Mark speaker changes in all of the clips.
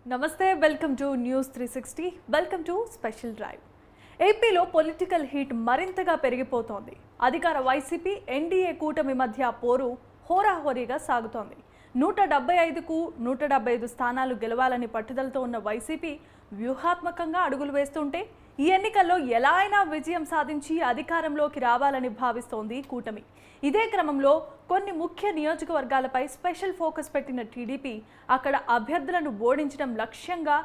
Speaker 1: నమస్తే welcome to news 360 welcome to special drive. ఏపీలో political heat మరింతగా పెరిగిపోతోంది. అధికార వైసీపీ ఎన్డీఏ కూటమి మధ్య పోరు హోరాహోరీగా సాగుతోంది. 175కు 175 స్థానాలు గెలవాలని పట్టుదలతో ఉన్న వైసీపీ వ్యూహాత్మకంగా అడుగులు వేస్తుంటే ఈ ఎన్నికల్లో ఎలా అయినా విజయం సాధించి అధికారంలోకి రావాలని భావిస్తోంది కూటమి. ఇదే క్రమంలో కొన్ని ముఖ్య నియోజకవర్గాలపై స్పెషల్ ఫోకస్ పెట్టిన టీడీపీ అక్కడ అభ్యర్థులను ఓడించడం లక్ష్యంగా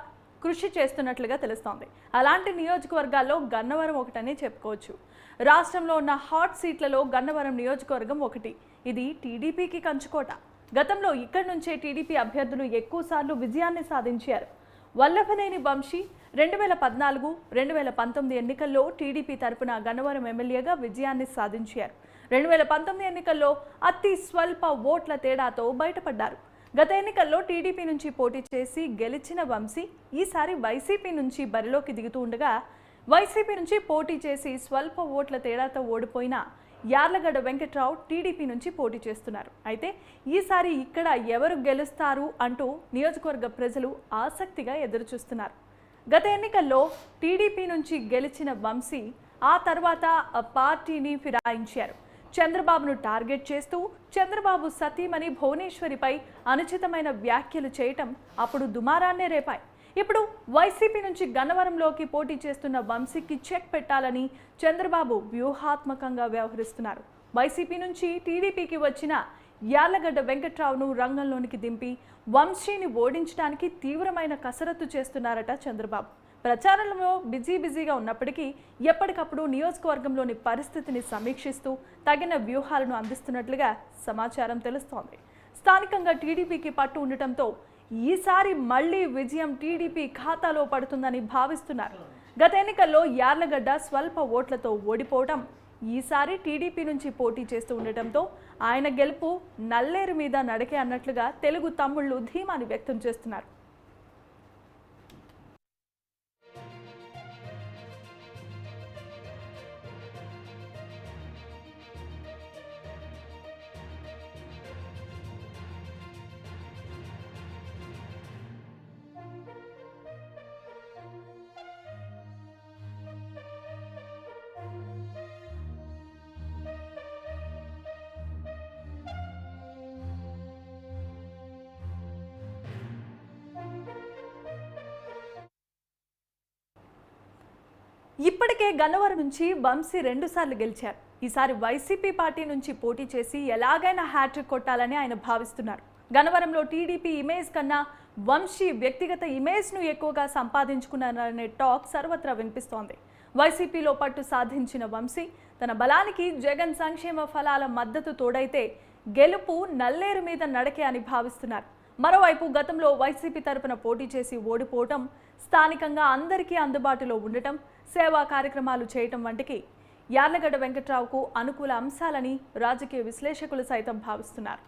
Speaker 1: కృషి చేస్తున్నట్లుగా తెలుస్తోంది. అలాంటి నియోజకవర్గాల్లో గన్నవరం ఒకటని చెప్పుకోవచ్చు. రాష్ట్రంలో ఉన్న హాట్ సీట్లలో గన్నవరం నియోజకవర్గం ఒకటి. ఇది టీడీపీకి కంచుకోట. గతంలో ఇక్కడి నుంచే టీడీపీ అభ్యర్థులు ఎక్కువసార్లు విజయాన్ని సాధించారు. వల్లభనేని వంశీ 2014, 2019 ఎన్నికల్లో టీడీపీ తరపున గన్నవరం ఎమ్మెల్యేగా విజయాన్ని సాధించారు. 2019 ఎన్నికల్లో అతి స్వల్ప ఓట్ల తేడాతో బయటపడ్డారు. గత ఎన్నికల్లో టీడీపీ నుంచి పోటీ చేసి గెలిచిన వంశీ ఈసారి వైసీపీ నుంచి బరిలోకి దిగుతూ ఉండగా, వైసీపీ నుంచి పోటీ చేసి స్వల్ప ఓట్ల తేడాతో ఓడిపోయిన యార్లగడ్డ వెంకట్రావు టీడీపీ నుంచి పోటీ చేస్తున్నారు. అయితే ఈసారి ఇక్కడ ఎవరు గెలుస్తారు అంటూ నియోజకవర్గ ప్రజలు ఆసక్తిగా ఎదురుచూస్తున్నారు. గత ఎన్నికల్లో టీడీపీ నుంచి గెలిచిన వంశీ ఆ తర్వాత పార్టీని ఫిరాయించారు. చంద్రబాబును టార్గెట్ చేస్తూ చంద్రబాబు సతీమణి భువనేశ్వరిపై అనుచితమైన వ్యాఖ్యలు చేయటం అప్పుడు దుమారాన్నే రేపాయి. ఇప్పుడు వైసీపీ నుంచి గన్నవరంలోకి పోటీ చేస్తున్న వంశీకి చెక్ పెట్టాలని చంద్రబాబు వ్యూహాత్మకంగా వ్యవహరిస్తున్నారు. వైసీపీ నుంచి టీడీపీకి వచ్చిన యార్లగడ్డ వెంకట్రావును రంగంలోనికి దింపి వంశీని ఓడించడానికి తీవ్రమైన కసరత్తు చేస్తున్నారట చంద్రబాబు. ప్రచారంలో బిజీగా ఉన్నప్పటికీ ఎప్పటికప్పుడు నియోజకవర్గంలోని పరిస్థితిని సమీక్షిస్తూ తగిన వ్యూహాలను అందిస్తున్నట్లుగా సమాచారం తెలుస్తోంది. స్థానికంగా టీడీపీకి పట్టు ఉండటంతో ఈసారి మళ్లీ విజయం టీడీపీ ఖాతాలో పడుతుందని భావిస్తున్నారు. గత ఎన్నికల్లో యార్లగడ్డ స్వల్ప ఓట్లతో ఓడిపోవటం, ఈసారి టీడీపీ నుంచి పోటీ చేస్తూ ఉండటంతో ఆయన గెలుపు నల్లేరు మీద నడకే అన్నట్లుగా తెలుగు తమ్ముళ్లు ధీమాని వ్యక్తం చేస్తున్నారు. ఇప్పటికే గన్నవరం నుంచి వంశీ 2 సార్లు గెలిచారు. ఈసారి వైసీపీ పార్టీ నుంచి పోటీ చేసి ఎలాగైనా హ్యాట్రిక్ కొట్టాలని ఆయన భావిస్తున్నారు. గన్నవరంలో టీడీపీ ఇమేజ్ కన్నా వంశీ వ్యక్తిగత ఇమేజ్ను ఎక్కువగా సంపాదించుకున్నారనే టాక్ సర్వత్రా వినిపిస్తోంది. వైసీపీలో పట్టు సాధించిన వంశీ తన బలానికి జగన్ సంక్షేమ ఫలాల మద్దతు తోడైతే గెలుపు నల్లేరు మీద నడకే అని భావిస్తున్నారు. మరోవైపు గతంలో వైసీపీ తరపున పోటీ చేసి ఓడిపోవటం, స్థానికంగా అందరికీ అందుబాటులో ఉండటం, సేవా కార్యక్రమాలు చేయటం వంటికి యార్లగడ్డ వెంకట్రావుకు అనుకూల అంశాలని రాజకీయ విశ్లేషకులు సైతం భావిస్తున్నారు.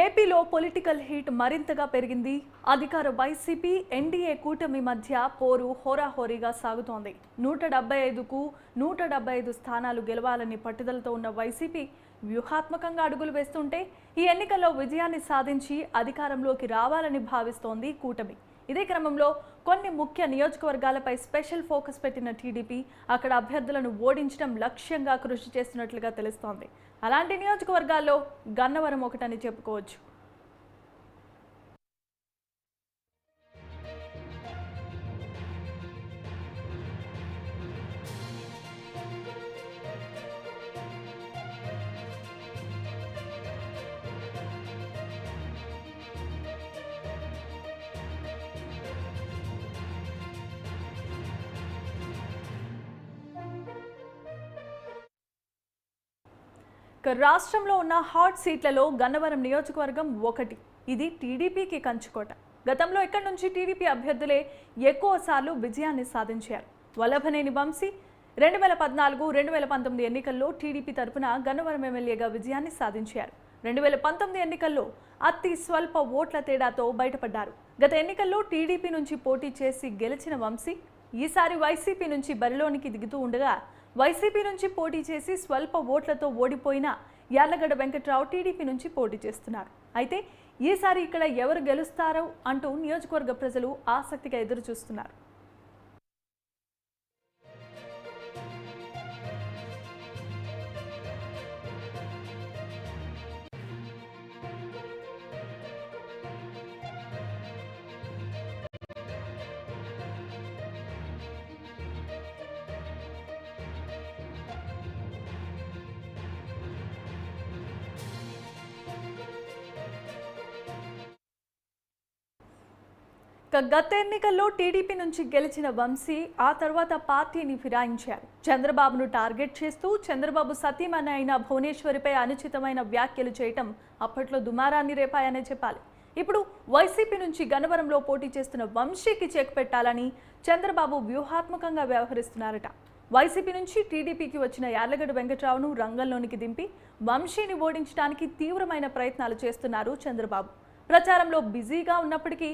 Speaker 1: ఏపీలో పొలిటికల్ హీట్ మరింతగా పెరిగింది. అధికార వైసీపీ ఎన్డీఏ కూటమి మధ్య పోరు హోరాహోరీగా సాగుతోంది. 175కు 175 స్థానాలు గెలవాలని పట్టుదలతో ఉన్న వైసీపీ వ్యూహాత్మకంగా అడుగులు వేస్తుంటే ఈ ఎన్నికల్లో విజయాన్ని సాధించి అధికారంలోకి రావాలని భావిస్తోంది కూటమి. ఇదే క్రమంలో కొన్ని ముఖ్య నియోజకవర్గాలపై స్పెషల్ ఫోకస్ పెట్టిన టీడీపీ అక్కడ అభ్యర్థులను ఓడించడం లక్ష్యంగా కృషి చేస్తున్నట్లుగా తెలుస్తోంది. అలాంటి నియోజకవర్గాల్లో గన్నవరం ఒకటని చెప్పుకోవచ్చు. రాష్ట్రంలో ఉన్న హాట్ సీట్లలో గన్నవరం నియోజకవర్గం ఒకటి. ఇది టీడీపీకి కంచుకోట. గతంలో ఇక్కడి నుంచి టీడీపీ అభ్యర్థులే ఎక్కువసార్లు విజయాన్ని సాధించారు. వల్లభనేని వంశీ 2014, 2019 ఎన్నికల్లో టీడీపీ తరపున గన్నవరం ఎమ్మెల్యేగా విజయాన్ని సాధించారు. 2019 ఎన్నికల్లో అతి స్వల్ప ఓట్ల తేడాతో బయటపడ్డారు. గత ఎన్నికల్లో టీడీపీ నుంచి పోటీ చేసి గెలిచిన వంశీ ఈసారి వైసీపీ నుంచి బరిలోనికి దిగుతూ ఉండగా, వైసీపీ నుంచి పోటీ చేసి స్వల్ప ఓట్లతో ఓడిపోయిన యార్లగడ్డ వెంకట్రావు టీడీపీ నుంచి పోటీ చేస్తున్నారు. అయితే ఈసారి ఇక్కడ ఎవరు గెలుస్తారో అంటూ నియోజకవర్గ ప్రజలు ఆసక్తిగా ఎదురు చూస్తున్నారు. గత ఎన్నికల్లో టీడీపీ నుంచి గెలిచిన వంశీ ఆ తర్వాత పార్టీని ఫిరాయించారు. చంద్రబాబును టార్గెట్ చేస్తూ చంద్రబాబు సతీమణి అయిన భువనేశ్వరిపై అనుచితమైన వ్యాఖ్యలు చేయటం అప్పట్లో దుమారాన్ని రేపాయనే చెప్పాలి. ఇప్పుడు వైసీపీ నుంచి గన్నవరంలో పోటీ చేస్తున్న వంశీకి చెక్ పెట్టాలని చంద్రబాబు వ్యూహాత్మకంగా వ్యవహరిస్తున్నారట. వైసీపీ నుంచి టీడీపీకి వచ్చిన యార్లగడ్డ వెంకట్రావును రంగంలోనికి దింపి వంశీని ఓడించడానికి తీవ్రమైన ప్రయత్నాలు చేస్తున్నారు చంద్రబాబు. ప్రచారంలో బిజీగా ఉన్నప్పటికీ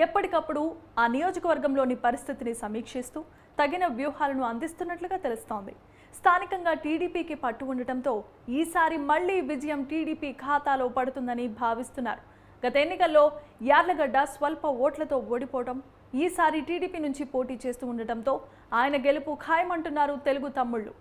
Speaker 1: ఎప్పటికప్పుడు ఆ నియోజకవర్గంలోని పరిస్థితిని సమీక్షిస్తూ తగిన వ్యూహాలను అందిస్తున్నట్లుగా తెలుస్తోంది. స్థానికంగా టీడీపీకి పట్టు ఉండటంతో ఈసారి మళ్లీ విజయం టీడీపీ ఖాతాలో పడుతుందని భావిస్తున్నారు. గత ఎన్నికల్లో యార్లగడ్డ స్వల్ప ఓట్లతో ఓడిపోవడం, ఈసారి టీడీపీ నుంచి పోటీ చేస్తూ ఉండటంతో ఆయన గెలుపు ఖాయమంటున్నారు తెలుగు తమ్ముళ్లు.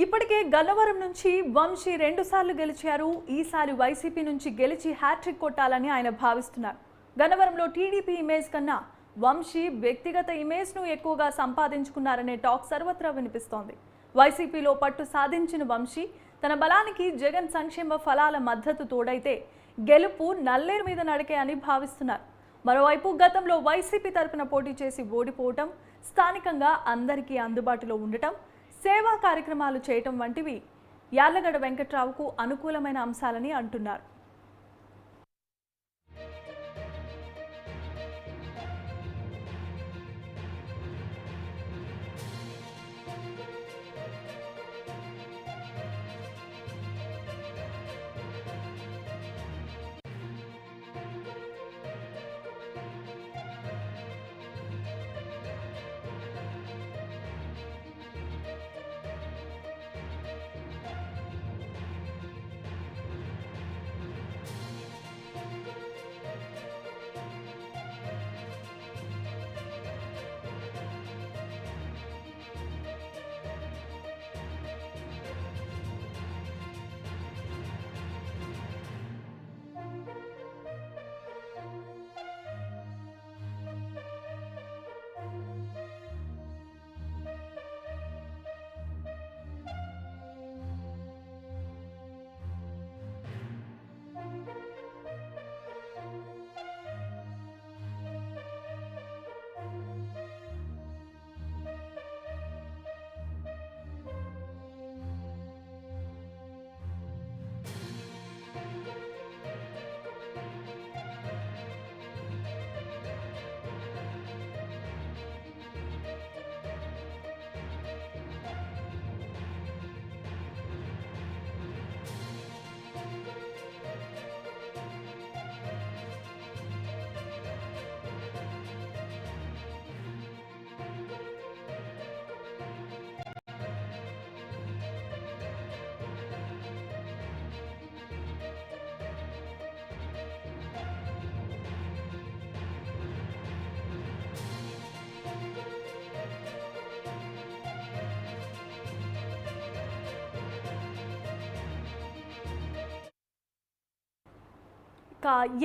Speaker 1: ఇప్పటికే గన్నవరం నుంచి వంశీ 2 సార్లు గెలిచారు. ఈసారి వైసీపీ నుంచి గెలిచి హ్యాట్రిక్ కొట్టాలని ఆయన భావిస్తున్నారు. గన్నవరంలో టీడీపీ ఇమేజ్ కన్నా వంశీ వ్యక్తిగత ఇమేజ్ను ఎక్కువగా సంపాదించుకున్నారనే టాక్ సర్వత్రా వినిపిస్తోంది. వైసీపీలో పట్టు సాధించిన వంశీ తన బలానికి జగన్ సంక్షేమ ఫలాల మద్దతు తోడైతే గెలుపు నల్లేరు మీద నడికే అని భావిస్తున్నారు. మరోవైపు గతంలో వైసీపీ తరపున పోటీ చేసి ఓడిపోవటం, స్థానికంగా అందరికీ అందుబాటులో ఉండటం, సేవా కార్యక్రమాలు చేయటం వంటివి యార్లగడ్డ వెంకట్రావుకు అనుకూలమైన అంశాలని అంటున్నారు.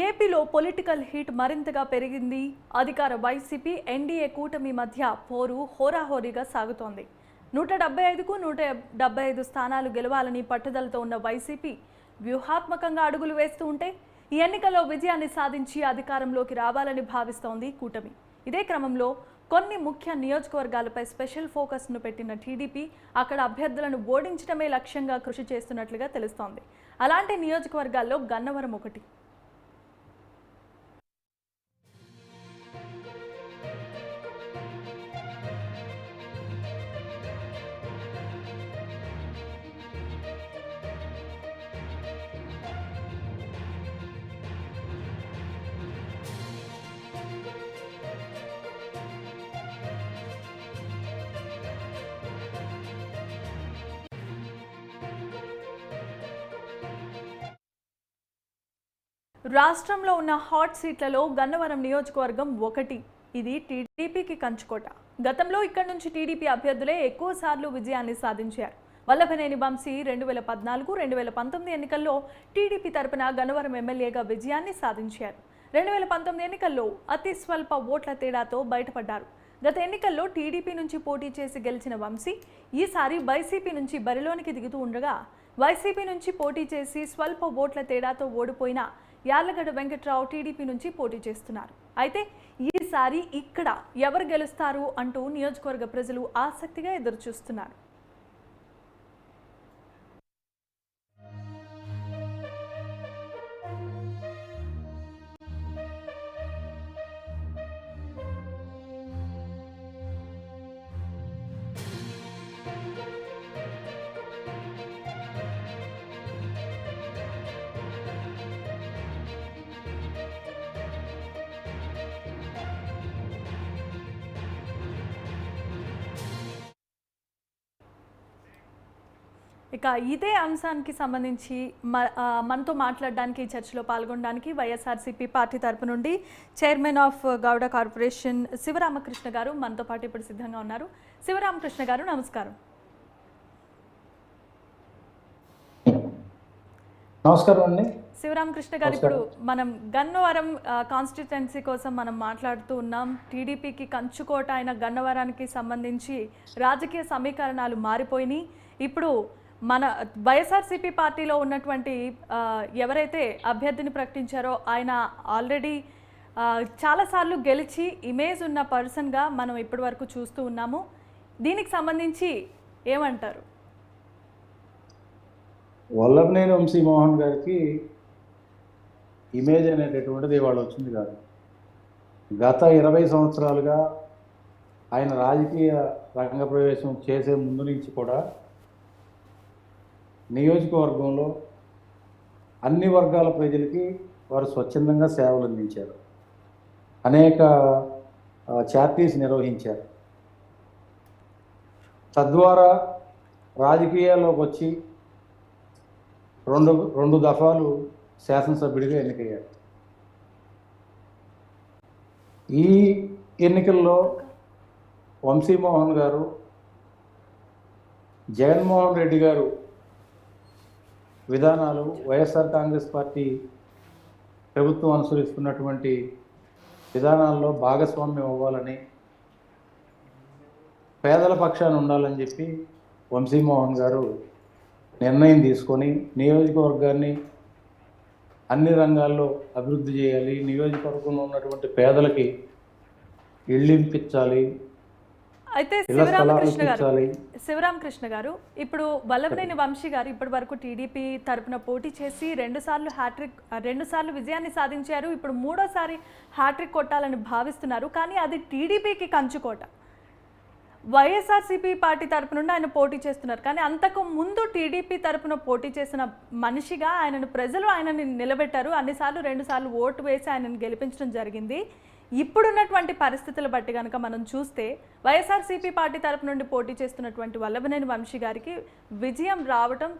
Speaker 1: ఏపీలో పొలిటికల్ హీట్ మరింతగా పెరిగింది. అధికార వైసీపీ ఎన్డీఏ కూటమి మధ్య పోరు హోరాహోరీగా సాగుతోంది. 175కు 175 స్థానాలు గెలవాలని పట్టుదలతో ఉన్న వైసీపీ వ్యూహాత్మకంగా అడుగులు వేస్తూ ఉంటే ఈ ఎన్నికల్లో విజయాన్ని సాధించి అధికారంలోకి రావాలని భావిస్తోంది కూటమి. ఇదే క్రమంలో కొన్ని ముఖ్య నియోజకవర్గాలపై స్పెషల్ ఫోకస్ను పెట్టిన టీడీపీ అక్కడ అభ్యర్థులను ఓడించడమే లక్ష్యంగా కృషి చేస్తున్నట్లుగా తెలుస్తోంది. అలాంటి నియోజకవర్గాల్లో గన్నవరం ఒకటి. రాష్ట్రంలో ఉన్న హాట్ సీట్లలో గన్నవరం నియోజకవర్గం ఒకటి. ఇది టీడీపీకి కంచుకోట. గతంలో ఇక్కడి నుంచి టీడీపీ అభ్యర్థులే ఎక్కువ సార్లు విజయాన్ని సాధించారు. వల్లభనేని వంశీ 2014, 2019 ఎన్నికల్లో టీడీపీ తరపున గన్నవరం ఎమ్మెల్యేగా విజయాన్ని సాధించారు. 2019 ఎన్నికల్లో అతి స్వల్ప ఓట్ల తేడాతో బయటపడ్డారు. గత ఎన్నికల్లో టీడీపీ నుంచి పోటీ చేసి గెలిచిన వంశీ ఈసారి వైసీపీ నుంచి బరిలోనికి దిగుతూ ఉండగా వైసీపీ నుంచి పోటీ చేసి స్వల్ప ఓట్ల తేడాతో ఓడిపోయిన యార్లగడ్డ వెంకట్రావు టీడీపీ నుంచి పోటీ చేస్తున్నారు. అయితే ఈసారి ఇక్కడ ఎవరు గెలుస్తారు అంటూ నియోజకవర్గ ప్రజలు ఆసక్తిగా ఎదురుచూస్తున్నారు. ఇక ఇదే అంశానికి సంబంధించి మనతో మాట్లాడడానికి చర్చలో పాల్గొనడానికి వైఎస్ఆర్సీపీ పార్టీ తరపు నుండి chairman of Gowda corporation Sivaramakrishna garu మనతో పాటు ఇప్పుడు సిద్ధంగా ఉన్నారు. శివరామకృష్ణ గారు నమస్కారం.
Speaker 2: నమస్కారం అండి.
Speaker 1: శివరామకృష్ణ గారు, ఇప్పుడు మనం గన్నవరం కాన్స్టిట్యుయెన్సీ కోసం మనం మాట్లాడుతూ ఉన్నాం. టీడీపీకి కంచుకోట అయిన గన్నవరానికి సంబంధించి రాజకీయ సమీకరణాలు మారిపోయినాయి. ఇప్పుడు మన వైఎస్ఆర్సీపీ పార్టీలో ఉన్నటువంటి ఎవరైతే అభ్యర్థిని ప్రకటించారో ఆయన ఆల్రెడీ చాలాసార్లు గెలిచి ఇమేజ్ ఉన్న పర్సన్గా మనం ఇప్పటి వరకు చూస్తూ ఉన్నాము. దీనికి సంబంధించి ఏమంటారు?
Speaker 2: వల్లభనేని వంశీమోహన్ గారికి ఇమేజ్ అనేటటువంటిది ఇవాళ వచ్చింది కాదు. గత 20 సంవత్సరాలుగా ఆయన రాజకీయ రంగ ప్రవేశం చేసే ముందు నుంచి కూడా నియోజకవర్గంలో అన్ని వర్గాల ప్రజలకి వారు స్వచ్ఛందంగా సేవలు అందించారు. అనేక చారిటీస్ నిర్వహించారు. తద్వారా రాజకీయాల్లోకి వచ్చి రెండు దఫాలు శాసనసభ్యుడిగా ఎన్నికయ్యారు. ఈ ఎన్నికల్లో వంశీమోహన్ గారు జగన్మోహన్ రెడ్డి గారు విధానాలు, వైఎస్ఆర్ కాంగ్రెస్ పార్టీ ప్రభుత్వం అనుసరిస్తున్నటువంటి విధానాల్లో భాగస్వామ్యం అవ్వాలని, పేదల పక్షాన ఉండాలని చెప్పి వంశీమోహన్ గారు నిర్ణయం తీసుకొని నియోజకవర్గాన్ని అన్ని రంగాల్లో అభివృద్ధి చేయాలి, నియోజకవర్గంలో ఉన్నటువంటి పేదలకి ఇళ్ళు ఇప్పించాలి,
Speaker 1: అయితే శివరామకృష్ణ గారు, ఇప్పుడు వల్లభనేని వంశీ గారు ఇప్పటి వరకు టీడీపీ తరపున పోటీ చేసి 2 సార్లు విజయాన్ని సాధించారు. ఇప్పుడు 3వ హ్యాట్రిక్ కొట్టాలని భావిస్తున్నారు. కానీ అది టీడీపీకి కంచుకోట. వైఎస్ఆర్సీపీ పార్టీ తరపు నుండి ఆయన పోటీ చేస్తున్నారు. కానీ అంతకు ముందు టీడీపీ తరపున పోటీ చేసిన మనిషిగా ప్రజలు ఆయనని నిలబెట్టారు. 2 సార్లు ఓటు వేసి ఆయనను గెలిపించడం జరిగింది. ఇప్పుడున్నటువంటి పరిస్థితులు బట్టి కనుక మనం చూస్తే వైఎస్ఆర్సీపీ పార్టీ తరపు నుండి పోటీ చేస్తున్నటువంటి వల్లభనేని వంశీ గారికి విజయం రావటం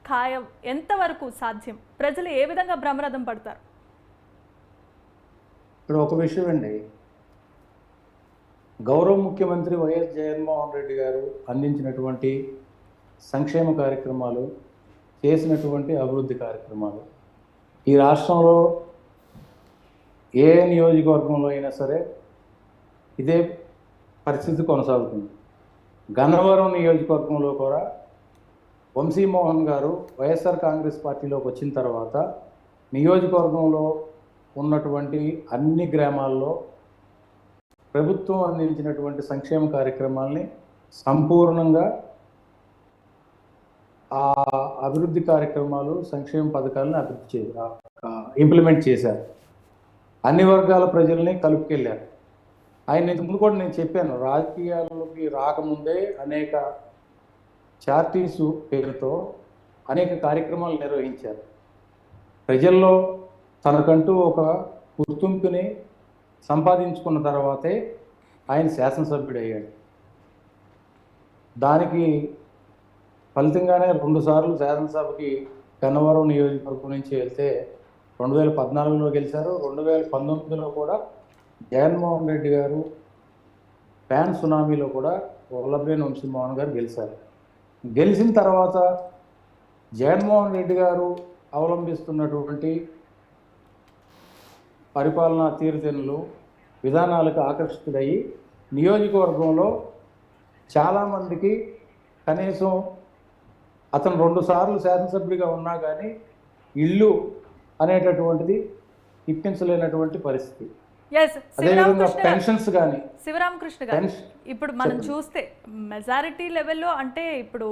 Speaker 1: ఖాయం. ఎంతవరకు సాధ్యం? ప్రజలు ఏ విధంగా బ్రహ్మరథం పడతారు?
Speaker 2: ఇక్కడ ఒక విషయం అండి, గౌరవ ముఖ్యమంత్రి వైఎస్ జగన్మోహన్ రెడ్డి గారు అందించినటువంటి సంక్షేమ కార్యక్రమాలు, చేసినటువంటి అభివృద్ధి కార్యక్రమాలు, ఈ రాష్ట్రంలో ఏ నియోజకవర్గంలో అయినా సరే ఇదే పరిస్థితి కొనసాగుతుంది. గన్నవరం నియోజకవర్గంలో కూడా వంశీమోహన్ గారు వైఎస్ఆర్ కాంగ్రెస్ పార్టీలోకి వచ్చిన తర్వాత నియోజకవర్గంలో ఉన్నటువంటి అన్ని గ్రామాల్లో ప్రభుత్వం అందించినటువంటి సంక్షేమ కార్యక్రమాల్ని సంపూర్ణంగా ఆ అభివృద్ధి కార్యక్రమాలు సంక్షేమ పథకాలను ఇంప్లిమెంట్ చేశారు. అన్ని వర్గాల ప్రజల్ని కలుపుకెళ్ళారు. ఆయన ఇంతకు ముందు కూడా నేను చెప్పాను, రాజకీయాల్లోకి రాకముందే అనేక చార్టీసు పేరుతో అనేక కార్యక్రమాలు నిర్వహించారు. ప్రజల్లో తనకంటూ ఒక గుర్తింపుని సంపాదించుకున్న తర్వాతే ఆయన శాసనసభ్యుడయ్యాడు. దానికి ఫలితంగానే 2 సార్లు శాసనసభకి గన్నవరం నియోజకవర్గం నుంచి వెళ్తే 2014లో గెలిచారు. 2019లో కూడా జగన్మోహన్ రెడ్డి గారు ఫ్యాన్ సునామీలో కూడా వల్లభనేని వంశీమోహన్ గారు గెలిచారు. గెలిచిన తర్వాత జగన్మోహన్ రెడ్డి గారు అవలంబిస్తున్నటువంటి పరిపాలనా తీరుతెన్నులు విధానాలకు ఆకర్షితుడయ్యి నియోజకవర్గంలో చాలామందికి కనీసం అతను 2 సార్లు శాసనసభ్యుడిగా ఉన్నా కానీ ఇల్లు అనేటటువంటిది ఇప్పించలేనటువంటి పరిస్థితి. అదేవిధంగా పెన్షన్స్ కానీ
Speaker 1: శివరామకృష్ణ గారు, ఇప్పుడు మనం చూస్తే మెజారిటీ లెవెల్లో అంటే ఇప్పుడు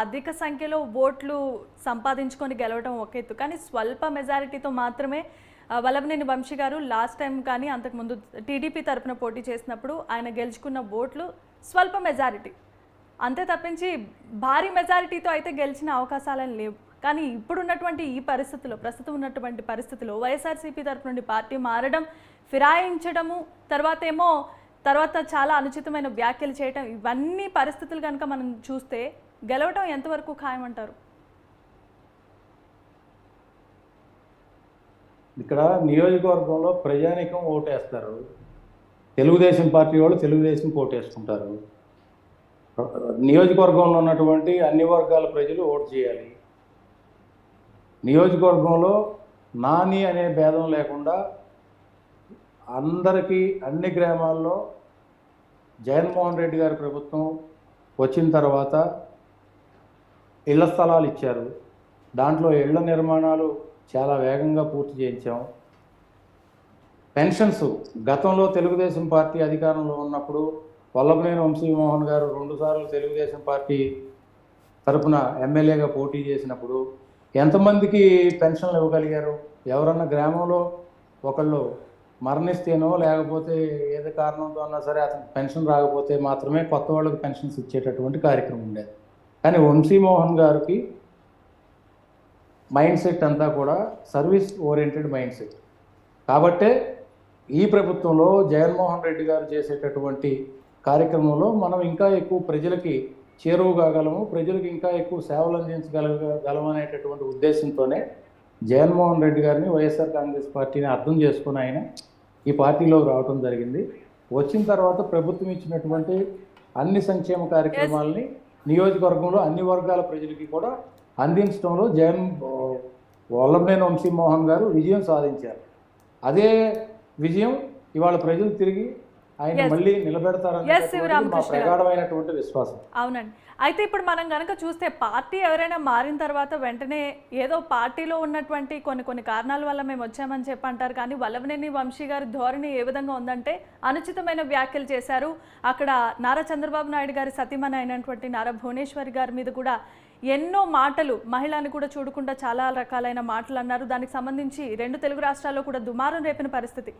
Speaker 1: అధిక సంఖ్యలో ఓట్లు సంపాదించుకొని గెలవడం ఒక ఎత్తు, కానీ స్వల్ప మెజారిటీతో మాత్రమే వల్లభనేని వంశీ గారు లాస్ట్ టైం కానీ అంతకుముందు టీడీపీ తరఫున పోటీ చేసినప్పుడు ఆయన గెలుచుకున్న ఓట్లు స్వల్ప మెజారిటీ, అంతే తప్పించి భారీ మెజారిటీతో అయితే గెలిచిన అవకాశాలను లేవు. కానీ ఇప్పుడున్నటువంటి ఈ పరిస్థితుల్లో, ప్రస్తుతం ఉన్నటువంటి పరిస్థితుల్లో వైఎస్ఆర్సీపీ తరఫు నుండి పార్టీ మారడం, ఫిరాయించడము, తర్వాత చాలా అనుచితమైన వ్యాఖ్యలు చేయడం, ఇవన్నీ పరిస్థితులు కనుక మనం చూస్తే గెలవడం ఎంతవరకు ఖాయమంటారు?
Speaker 2: ఇక్కడ నియోజకవర్గంలో ప్రజానీకం ఓటేస్తారు. తెలుగుదేశం పార్టీ వాళ్ళు తెలుగుదేశం ఓటేసుకుంటారు. నియోజకవర్గంలో ఉన్నటువంటి అన్ని వర్గాల ప్రజలు ఓటు చేయాలి. నియోజకవర్గంలో నాని అనే భేదం లేకుండా అందరికీ అన్ని గ్రామాల్లో జగన్మోహన్ రెడ్డి గారి ప్రభుత్వం వచ్చిన తర్వాత ఇళ్ల స్థలాలు ఇచ్చారు. దాంట్లో ఇళ్ల నిర్మాణాలు చాలా వేగంగా పూర్తి చేయించాం. పెన్షన్స్ గతంలో తెలుగుదేశం పార్టీ అధికారంలో ఉన్నప్పుడు వల్లభనేని వంశీమోహన్ గారు 2 సార్లు తెలుగుదేశం పార్టీ తరఫున ఎమ్మెల్యేగా పోటీ చేసినప్పుడు ఎంతమందికి పెన్షన్లు ఇవ్వగలిగారు? ఎవరన్నా గ్రామంలో ఒకళ్ళు మరణిస్తేనో లేకపోతే ఏదో కారణంతో అన్నా సరే అతనికి పెన్షన్ రాకపోతే మాత్రమే కొత్త వాళ్ళకి పెన్షన్స్ ఇచ్చేటటువంటి కార్యక్రమం ఉండేది. కానీ వంశీమోహన్ గారికి మైండ్ సెట్ అంతా కూడా సర్వీస్ ఓరియంటెడ్ మైండ్ సెట్. కాబట్టే ఈ ప్రభుత్వంలో జగన్మోహన్ రెడ్డి గారు చేసేటటువంటి కార్యక్రమంలో మనం ఇంకా ఎక్కువ ప్రజలకి చేరువు కాగలము, ప్రజలకు ఇంకా ఎక్కువ సేవలు అందించగలగలం అనేటటువంటి ఉద్దేశంతోనే జగన్మోహన్ రెడ్డి గారిని వైఎస్ఆర్ కాంగ్రెస్ పార్టీని అర్థం చేసుకుని ఆయన ఈ పార్టీలోకి రావడం జరిగింది. వచ్చిన తర్వాత ప్రభుత్వం ఇచ్చినటువంటి అన్ని సంక్షేమ కార్యక్రమాలని నియోజకవర్గంలో అన్ని వర్గాల ప్రజలకి కూడా అందించడంలో వల్లభనేని వంశీమోహన్ గారు విజయం సాధించారు. అదే విజయం ఇవాళ ప్రజలు తిరిగి ఆయన మళ్ళీ నిలబెడతారని మా ప్రగాఢమైనటువంటి విశ్వాసం.
Speaker 1: అవునండి. అయితే ఇప్పుడు మనం కనుక చూస్తే పార్టీ ఎవరైనా మారిన తర్వాత వెంటనే ఏదో పార్టీలో ఉన్నటువంటి కొన్ని కారణాల వల్ల మేము వచ్చామని చెప్పి అంటారు. కానీ వల్లభనేని వంశీ గారి ధోరణి ఏ విధంగా ఉందంటే అనుచితమైన వ్యాఖ్యలు చేశారు. అక్కడ నారా చంద్రబాబు నాయుడు గారి సతీమణి అయినటువంటి నారా భువనేశ్వరి గారి మీద కూడా ఎన్నో మాటలు, మహిళని కూడా చూడకుండా చాలా రకాలైన మాటలు అన్నారు. దానికి సంబంధించి 2 తెలుగు రాష్ట్రాల్లో కూడా దుమారం రేపిన పరిస్థితి.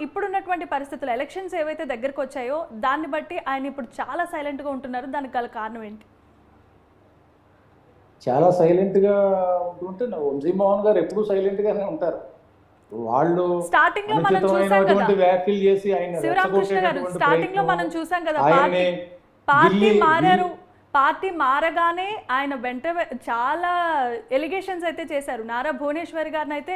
Speaker 1: ఇప్పుడున్నటువంటి పరిస్థితులు, ఎలక్షన్స్ ఏవైతే దగ్గరకు వచ్చాయో దాన్ని బట్టి ఆయన ఇప్పుడు చాలా సైలెంట్గా ఉంటున్నారు. దానికి గల కారణం ఏంటి?
Speaker 2: చాలా సైలెంట్గా ఉంటుంటే వంశీమోహన్ గారు ఎప్పుడూ సైలెంట్గానే ఉంటారు. వాళ్ళు
Speaker 1: స్టార్టింగ్ లో మనం చూసాం కదా,
Speaker 2: వ్యాఖ్యలు చేసి ఆయన
Speaker 1: శివరామకృష్ణ గారు స్టార్టింగ్ లో మనం చూసాం కదా, పార్టీ మారగానే ఆయన వెంట చాలా ఎలిగేషన్స్ అయితే చేశారు. నారా భువనేశ్వరి గారిని అయితే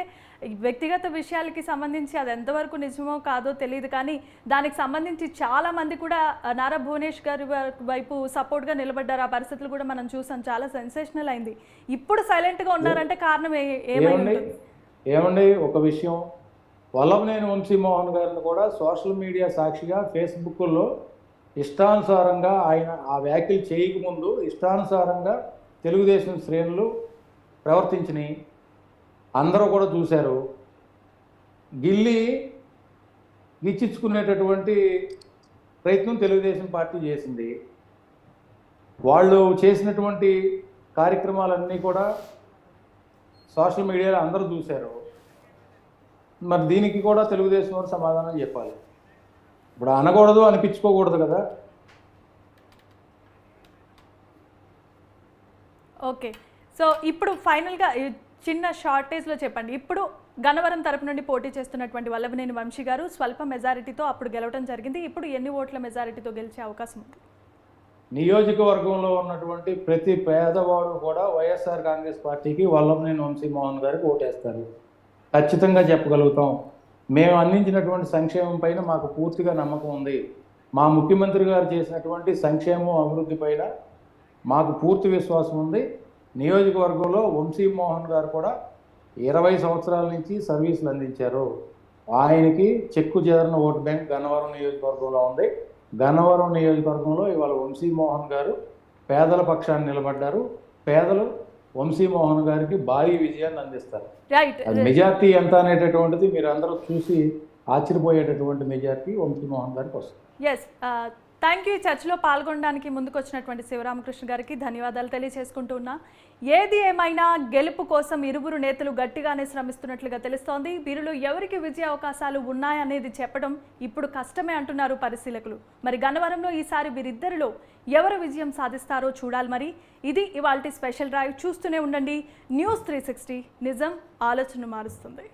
Speaker 1: వ్యక్తిగత విషయాలకి సంబంధించి అది ఎంతవరకు నిజమో కాదో తెలియదు, కానీ దానికి సంబంధించి చాలా మంది కూడా నారా భువనేష్ గారి వైపు సపోర్ట్గా నిలబడ్డారు. ఆ పరిస్థితులు కూడా మనం చూసాం, చాలా సెన్సేషనల్ అయింది. ఇప్పుడు సైలెంట్గా ఉన్నారంటే కారణం ఏమండి?
Speaker 2: ఏమండి, ఒక విషయం వల్లభనేని వంశీమోహన్ గారిని కూడా సోషల్ మీడియా సాక్షిగా ఫేస్బుక్లో ఇష్టానుసారంగా ఆయన ఆ వ్యాఖ్యలు చేయకముందు ఇష్టానుసారంగా తెలుగుదేశం శ్రేణులు ప్రవర్తించినాయి అందరూ కూడా చూశారు. గిల్లి గిచ్చించుకునేటటువంటి ప్రయత్నం తెలుగుదేశం పార్టీ చేసింది. వాళ్ళు చేసినటువంటి కార్యక్రమాలన్నీ కూడా సోషల్ మీడియాలో అందరూ చూశారు. మరి దీనికి కూడా తెలుగుదేశం వారు సమాధానం చెప్పాలి. ఇప్పుడు అనకూడదు అనిపించుకోకూడదు కదా.
Speaker 1: ఓకే, సో ఇప్పుడు ఫైనల్గా చిన్న షార్టేజ్లో చెప్పండి. ఇప్పుడు గన్నవరం తరపు నుండి పోటీ చేస్తున్నటువంటి వల్లభనేని వంశీ గారు స్వల్ప మెజారిటీతో అప్పుడు గెలవడం జరిగింది. ఇప్పుడు ఎన్ని ఓట్ల మెజారిటీతో గెలిచే అవకాశం ఉంది?
Speaker 2: నియోజకవర్గంలో ఉన్నటువంటి ప్రతి పేదవాడు కూడా వైఎస్ఆర్ కాంగ్రెస్ పార్టీకి వల్లభనేని వంశీమోహన్ గారికి ఓటేస్తారు. ఖచ్చితంగా చెప్పగలుగుతాం. మేము అందించినటువంటి సంక్షేమం పైన మాకు పూర్తిగా నమ్మకం ఉంది. మా ముఖ్యమంత్రి గారు చేసినటువంటి సంక్షేమం అభివృద్ధి పైన మాకు పూర్తి విశ్వాసం ఉంది. నియోజకవర్గంలో వంశీమోహన్ గారు కూడా 20 సంవత్సరాల నుంచి సర్వీసులు అందించారు. ఆయనకి చెక్కు చెదరని ఓటు బ్యాంక్ గన్నవరం నియోజకవర్గంలో ఉంది. గన్నవరం నియోజకవర్గంలో ఇవాళ వంశీమోహన్ గారు పేదల పక్షాన్ని నిలబడ్డారు. పేదలు వంశీమోహన్ గారికి భారీ విజయాన్ని అందిస్తారు. అది మెజార్టీ ఎంత అనేటటువంటిది మీరు అందరూ చూసి ఆశ్చర్యపోయేటటువంటి మెజార్టీ వంశీమోహన్ గారికి వస్తుంది.
Speaker 1: Yes, thank you. చర్చలో పాల్గొనడానికి ముందుకు వచ్చినటువంటి శివరామకృష్ణ గారికి ధన్యవాదాలు తెలియజేసుకుంటున్నా. ఏది ఏమైనా గెలుపు కోసం ఇరువురు నేతలు గట్టిగానే శ్రమిస్తున్నట్లుగా తెలుస్తోంది. వీరిలో ఎవరికి విజయ అవకాశాలు ఉన్నాయనేది చెప్పడం ఇప్పుడు కష్టమే అంటున్నారు పరిశీలకులు. మరి గన్నవరంలో ఈసారి వీరిద్దరిలో ఎవరు విజయం సాధిస్తారో చూడాలి. మరి ఇది ఇవాల్టి స్పెషల్ డ్రైవ్. చూస్తూనే ఉండండి న్యూస్ 360. నిజం ఆలోచన మారుస్తుంది.